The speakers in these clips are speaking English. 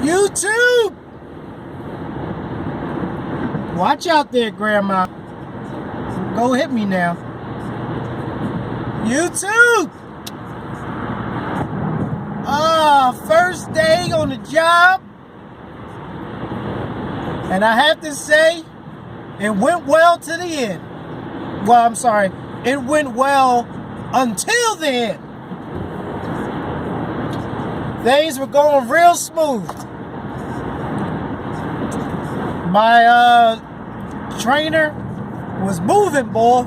YouTube! Watch out there, Grandma. Go hit me now. YouTube! First day on the job. And I have to say, it went well to the end. Well, I'm sorry. It went well until the end. Things were going real smooth. My trainer was moving, boy.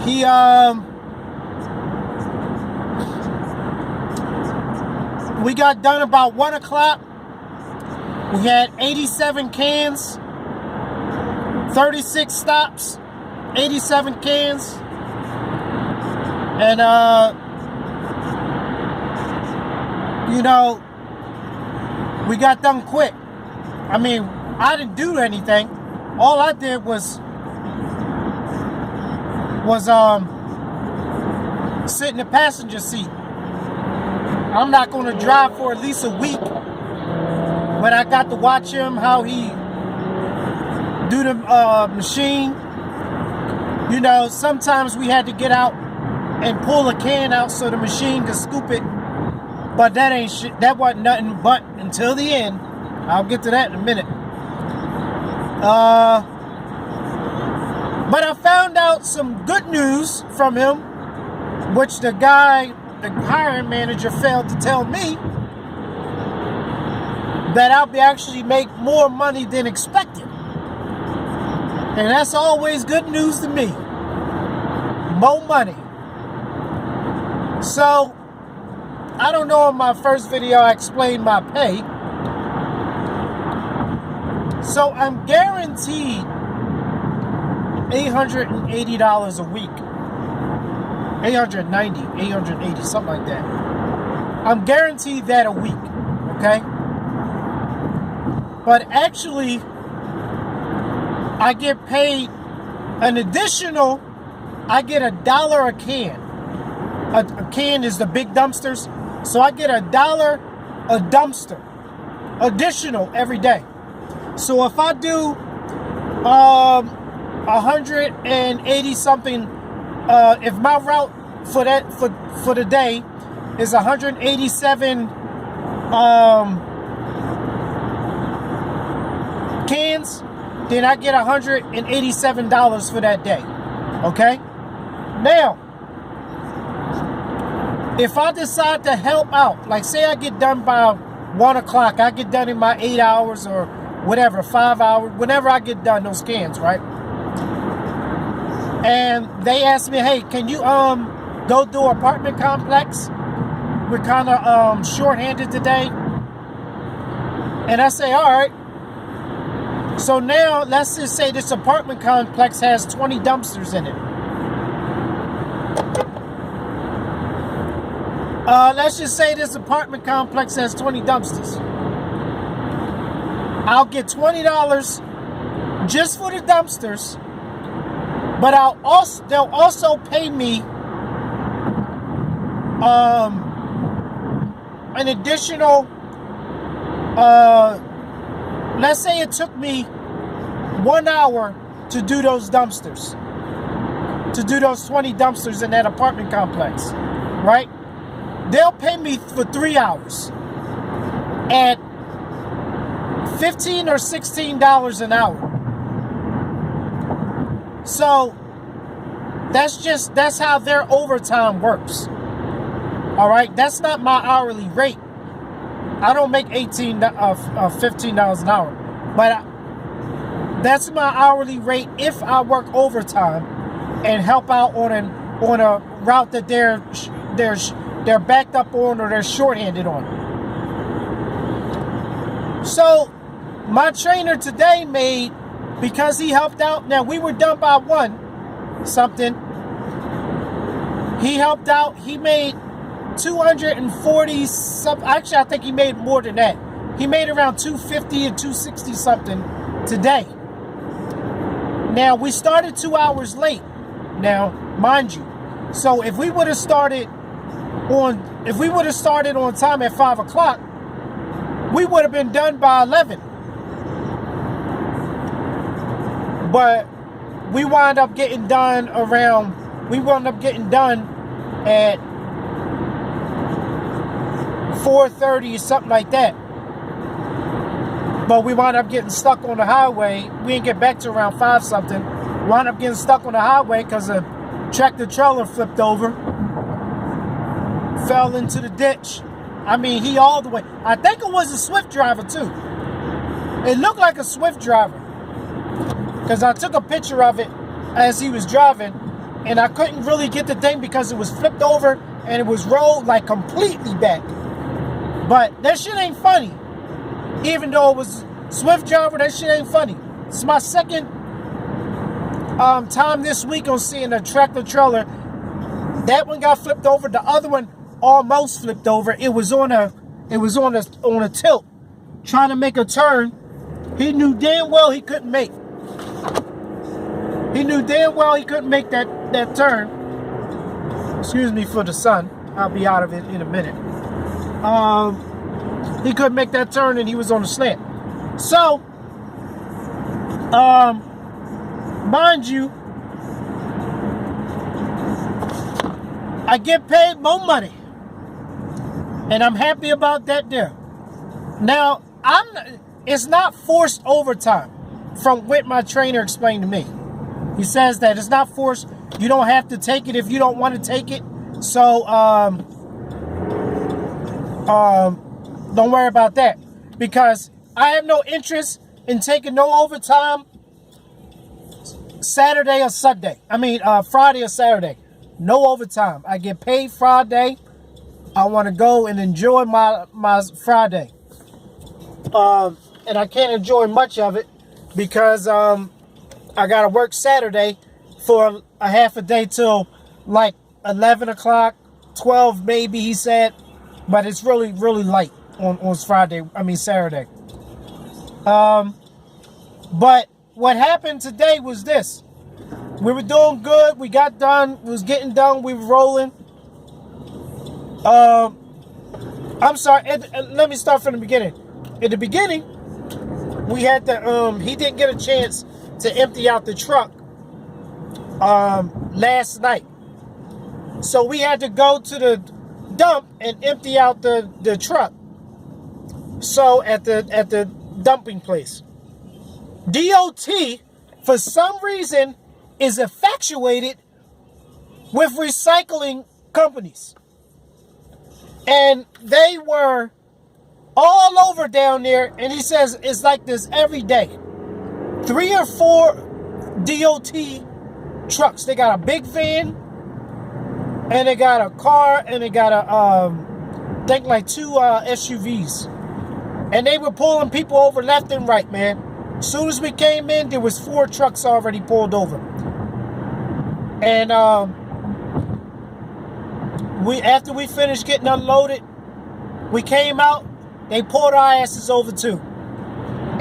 He we got done about 1 o'clock. We had 87 cans, 36 stops, 87 cans, and you know, we got done quick. I mean, I didn't do anything. All I did was sit in the passenger seat. I'm not going to drive for at least a week, but I got to watch him, how he do the machine. You know, sometimes we had to get out and pull a can out so the machine could scoop it, but that ain't shit. That wasn't nothing but until the end. I'll get to that in a minute. But I found out some good news from him, which the hiring manager failed to tell me, that I'll be actually make more money than expected. And that's always good news to me. More money. So, I don't know in my first video I explained my pay. So I'm guaranteed $880 a week. 890, 880, something like that. I'm guaranteed that a week, okay? But actually, I get paid an additional, I get $1 a can. A can is the big dumpsters. So I get $1 a dumpster additional every day. So if I do 180 something, if my route for the day is 187 cans, then I get $187 for that day. Okay? Now, if I decide to help out, like say I get done by 1 o'clock, I get done in my 8 hours or whatever, 5 hours, whenever I get done those cans, right? And they asked me, hey, can you go do apartment complex? We're kind of short-handed today. And I say, all right. So now, let's just say this apartment complex has 20 dumpsters in it. Let's just say this apartment complex has 20 dumpsters. I'll get $20 just for the dumpsters, but they'll also pay me an additional, let's say it took me 1 hour to do those dumpsters, to do those 20 dumpsters in that apartment complex, right? They'll pay me for 3 hours at $15 or $16 an hour. So that's how their overtime works. All right, that's not my hourly rate. I don't make $15 an hour, but that's my hourly rate if I work overtime and help out on a route that they're backed up on or they're shorthanded on. So my trainer today made, because he helped out, now we were done by 1 something. He helped out, he made 240 something. Actually, I think he made more than that. He made around 250 and 260 something today. Now, we started 2 hours late. Now, mind you. So if we would have started if we would have started on time at 5 o'clock, we would have been done by 11. But we wound up getting done at 4:30 or something like that. But we wound up getting stuck on the highway. We didn't get back to around 5 something. Wound up getting stuck on the highway because a tractor trailer flipped over. Fell into the ditch. I mean, he all the way. I think it was a Swift driver too. It looked like a Swift driver. Because I took a picture of it as he was driving. And I couldn't really get the thing because it was flipped over and it was rolled like completely back. But that shit ain't funny. Even though it was Swift driver, that shit ain't funny. It's my second time this week on seeing a tractor trailer. That one got flipped over. The other one almost flipped over. It was on a tilt, trying to make a turn. He knew damn well he couldn't make. He knew damn well he couldn't make that turn. Excuse me for the sun. I'll be out of it in a minute. He couldn't make that turn and he was on the slant. So, mind you, I get paid more money. And I'm happy about that there. Now, it's not forced overtime from what my trainer explained to me. He says that it's not forced. You don't have to take it if you don't want to take it. So, don't worry about that. Because I have no interest in taking no overtime Saturday or Sunday. I mean, Friday or Saturday. No overtime. I get paid Friday. I want to go and enjoy my Friday. And I can't enjoy much of it because I got to work Saturday for a half a day till like 11 o'clock, 12 maybe, he said. But it's really, really light on Saturday. But what happened today was this. We were doing good. We got done. We was getting done. We were rolling. I'm sorry. Let me start from the beginning. In the beginning, we had to. He didn't get a chance to empty out the truck last night, so we had to go to the dump and empty out the truck. So at the dumping place, DOT for some reason is infatuated with recycling companies. And they were all over down there, and he says it's like this every day. 3 or 4 DOT trucks. They got a big van, and they got a car, and they got I think like 2 SUVs. And they were pulling people over left and right, man. As soon as we came in, there was 4 trucks already pulled over. And after we finished getting unloaded, we came out, they pulled our asses over too.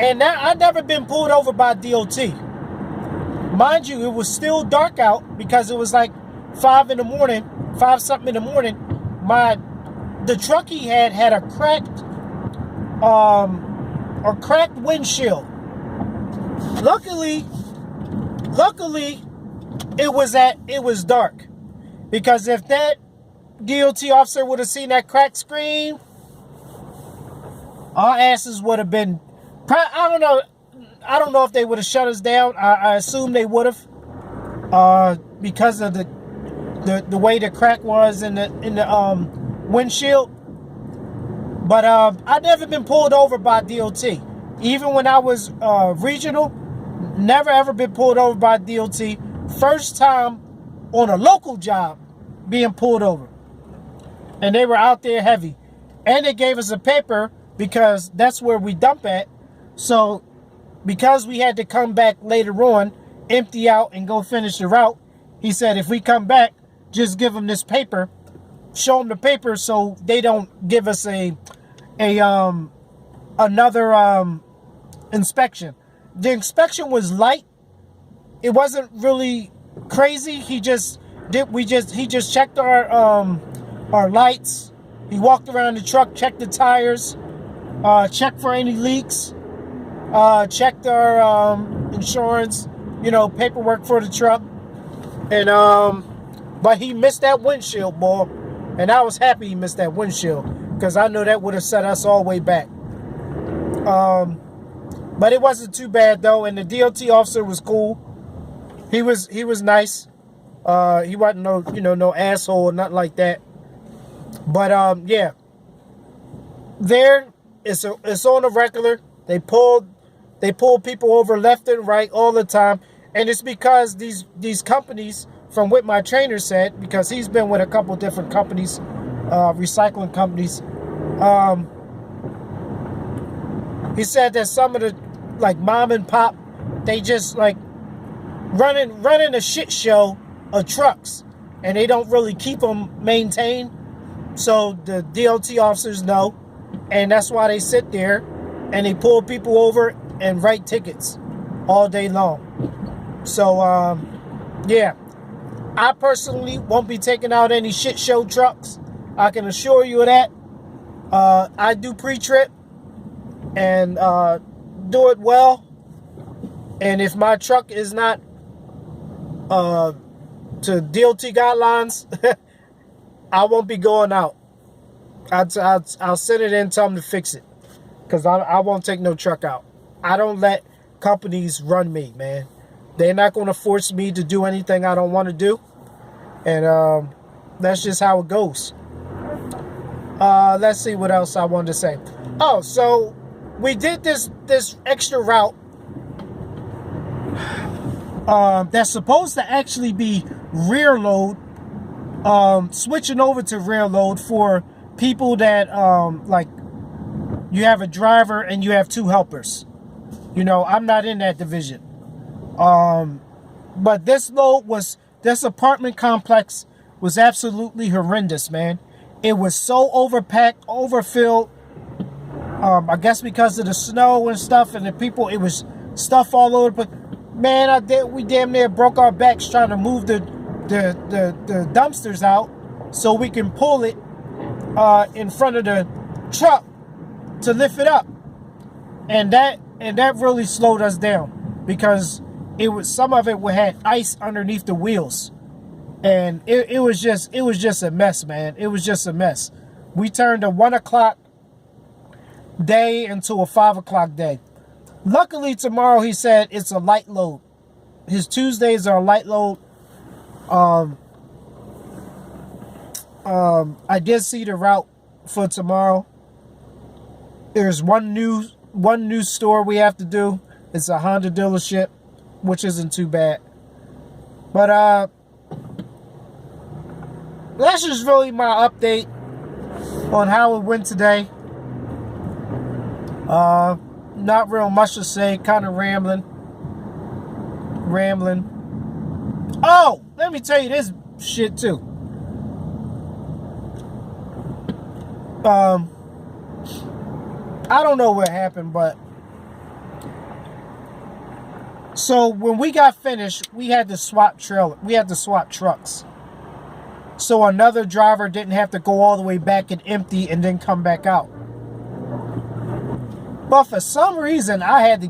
And now I've never been pulled over by DOT. Mind you, it was still dark out because it was like 5 something in the morning. The truck he had a cracked windshield. Luckily, it was dark, because if that DOT officer would have seen that cracked screen, our asses would have been. I don't know if they would have shut us down. I assume they would have, because of the way the crack was in the windshield. But I've never been pulled over by DOT. Even when I was regional, never ever been pulled over by DOT. First time on a local job being pulled over. And they were out there heavy. And they gave us a paper because that's where we dump at. So because we had to come back later on, empty out and go finish the route, he said if we come back, just give them this paper. Show them the paper so they don't give us another inspection. The inspection was light. It wasn't really crazy. He just checked our or lights. He walked around the truck, checked the tires, checked for any leaks, checked our insurance, paperwork for the truck. And but he missed that windshield, boy. And I was happy he missed that windshield, because I know that would have set us all the way back. But it wasn't too bad though, and the DOT officer was cool. He was nice. He wasn't no asshole or nothing like that. But yeah, it's on a regular. They pull people over left and right all the time, and it's because these companies, from what my trainer said, because he's been with a couple different companies, recycling companies. He said that some of the mom and pop, they just running a shit show of trucks, and they don't really keep them maintained. So the DOT officers know, and that's why they sit there and they pull people over and write tickets all day long. So yeah, I personally won't be taking out any shit show trucks. I can assure you of that. I do pre-trip and do it well. And if my truck is not to DOT guidelines, I won't be going out. I'll send it in, tell them to fix it, because I won't take no truck out. I don't let companies run me, man. They're not going to force me to do anything I don't want to do, and that's just how it goes. Let's see what else I wanted to say. Oh, so we did this extra route that's supposed to actually be rear load, switching over to rear load for people that you have a driver and you have two helpers. I'm not in that division. But this apartment complex was absolutely horrendous, man. It was so overpacked, overfilled. I guess because of the snow and stuff, and the people, it was stuff all over. But man, we damn near broke our backs trying to move the dumpsters out so we can pull it in front of the truck to lift it up, and that really slowed us down, because some of it had ice underneath the wheels, and it was just a mess, man. It was just a mess. We turned a 1 o'clock day into a 5 o'clock day. Luckily tomorrow, he said, it's a light load. His Tuesdays are a light load. I did see the route for tomorrow. There's one new store we have to do. It's a Honda dealership, which isn't too bad. But that's just really my update on how it went today. Not real much to say, kind of rambling. Oh, let me tell you this shit too. I don't know what happened, but so when we got finished, we had to swap trucks. So another driver didn't have to go all the way back and empty and then come back out. But for some reason, they asked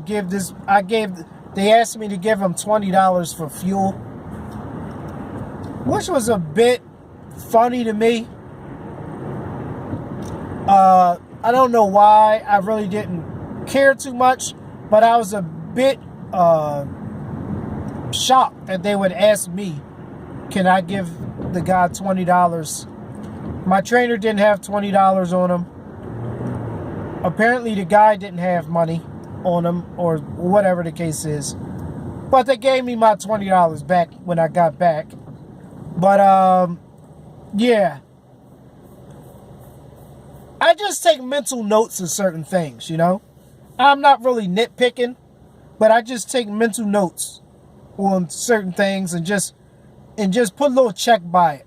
me to give them $20 for fuel, which was a bit funny to me. I don't know why. I really didn't care too much, but I was a bit shocked that they would ask me, can I give the guy $20? My trainer didn't have $20 on him. Apparently the guy didn't have money on him, or whatever the case is. But they gave me my $20 back when I got back. But yeah. I just take mental notes of certain things, I'm not really nitpicking, but I just take mental notes on certain things and just put a little check by it,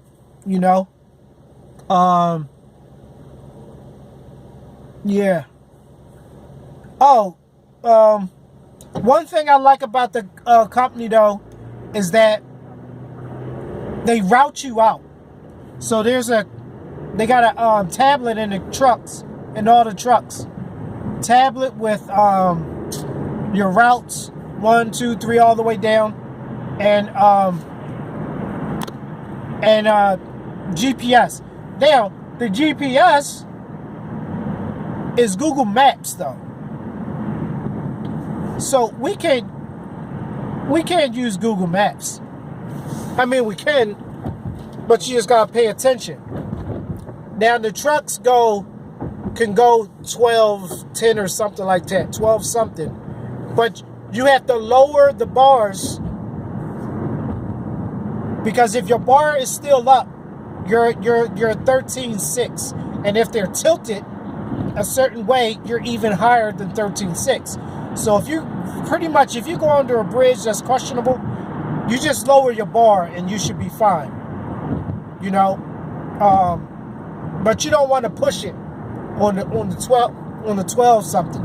Yeah. Oh, one thing I like about the company, though, is that they route you out. So there's a They got a tablet in the trucks, in all the trucks. Tablet with your routes 1, 2, 3 all the way down, and GPS. Now the GPS is Google Maps though, so we can't use Google Maps. I mean, we can, but you just gotta pay attention. Now the trucks can go 12, 10 or something like that, 12 something, but you have to lower the bars, because if your bar is still up, you're 13.6, and if they're tilted a certain way, you're even higher than 13.6. So if you go under a bridge that's questionable, you just lower your bar and you should be fine. You know, but you don't want to push it on the 12 something.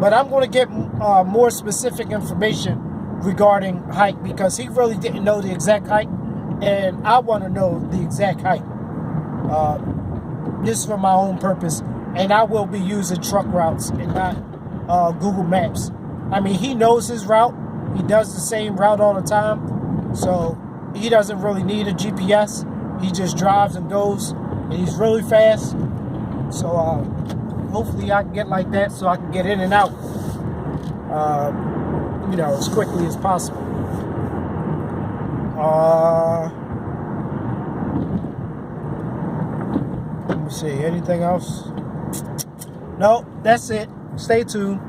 But I'm going to get more specific information regarding height, because he really didn't know the exact height, and I want to know the exact height. This is for my own purpose, and I will be using truck routes and not Google Maps. I mean, he knows his route. He does the same route all the time, so he doesn't really need a GPS. He just drives and goes, and he's really fast. So hopefully I can get like that, so I can get in and out, as quickly as possible. Let me see, anything else? No, that's it. Stay tuned.